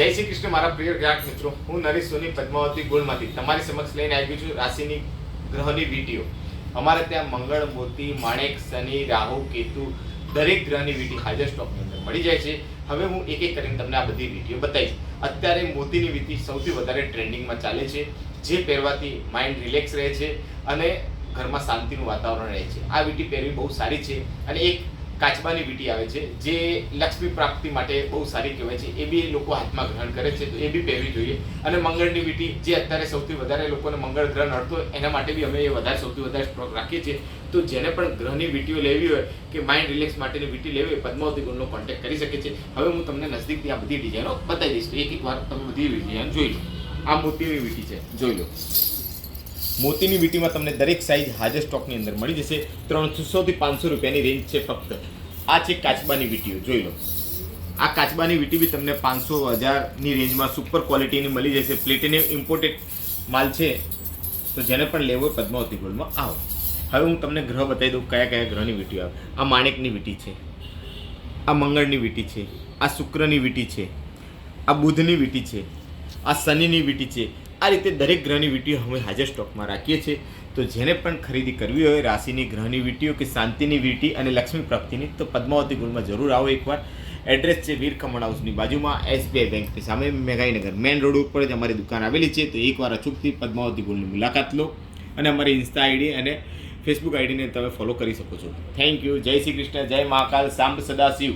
જય શ્રી કૃષ્ણ મારા પ્રિય ગ્રાહક મિત્રો, હું નરેશ સોની પદ્માવતી ગોલ્ડમાંથી તમારી સમક્ષ લઈને આવી છું રાશિની ગ્રહની વિડીયો. અમારે ત્યાં મંગળ, મોતી, માણેક, શનિ, રાહુ, કેતુ દરેક ગ્રહની વીટી હાજર સ્ટોકની અંદર મળી જાય છે. હવે હું એક એક કરીને તમને આ બધી વિડીયો બતાવીશ. અત્યારે મોતીની વીટી સૌથી વધારે ટ્રેન્ડિંગમાં ચાલે છે, જે પહેરવાથી માઇન્ડ રિલેક્સ રહે છે અને ઘરમાં શાંતિનું વાતાવરણ રહે છે. આ વીટી પહેરવી બહુ સારી છે. અને એક કાચબાની વીટી આવે છે જે લક્ષ્મી પ્રાપ્તિ માટે બહુ સારી કહેવાય છે, એ બી લોકો હાથમાં ગ્રહણ કરે છે, તો એ બી પહેરવી જોઈએ. અને મંગળની વીટી જે અત્યારે સૌથી વધારે લોકોને મંગળ ગ્રહ નડતો હોય એના માટે બી અમે એ સૌથી વધારે સ્ટોક રાખીએ છીએ. તો જેને પણ ગ્રહની વીટીઓ લેવી હોય કે માઇન્ડ રિલેક્સ માટેની વીટી લેવી હોય, પદ્માવતી ગોલ્ડનો કોન્ટેક્ટ કરી શકે છે. હવે હું તમને નજદીકથી આ બધી ડિઝાઇનો બતાવી દઈશ, તો એક વાર તમે બધી ડિઝાઇન જોઈ લો. આ મોતીની વીટી છે, જોઈ લો. મોતીની વીટીમાં તમને દરેક સાઇઝ હાજર સ્ટોકની અંદર મળી જશે. 300 થી 500 રૂપિયાની રેન્જ છે ફક્ત. આ છે કાચબાની વીટીઓ, જોઈ લો. આ કાચબાની વીટી બી તમને 500-1000ની રેન્જમાં સુપર ક્વોલિટીની મળી જશે. પ્લેટિનિયમ ઇમ્પોર્ટેડ માલ છે, તો જેને પણ લેવો હોય પદ્માવતી ગોલ્ડમાં આવો. હવે હું તમને ગ્રહ બતાવી દઉં કયા કયા ગ્રહની વીટીઓ આવે. આ માણેકની વીટી છે, આ મંગળની વીટી છે, આ શુક્રની વીટી છે, આ બુધની વીટી છે, આ શનિની વીટી છે. આ રીતે દરેક ગ્રહની વીટીઓ અમે હાજર સ્ટોકમાં રાખીએ છીએ. તો જેને પણ ખરીદી કરવી હોય રાશિની ગ્રહની વીટીઓ કે શાંતિની વીટી અને લક્ષ્મી પ્રાપ્તિની, તો પદ્માવતી ગોલ્ડમાં જરૂર આવો એકવાર. એડ્રેસ છે વીર ખમણ હાઉસની બાજુમાં, SBI બેંકની સામે, મેઘાઈનગર મેઇન રોડ ઉપર જ અમારી દુકાન આવેલી છે. તો એકવાર અચૂકથી પદ્માવતી ગોલ્ડની મુલાકાત લો અને અમારી ઇન્સ્ટા આઈડી અને ફેસબુક આઈડીને તમે ફોલો કરી શકો છો. Thank you. જય શ્રી કૃષ્ણ, જય મહાકાલ, સાંબ સદા શિવ.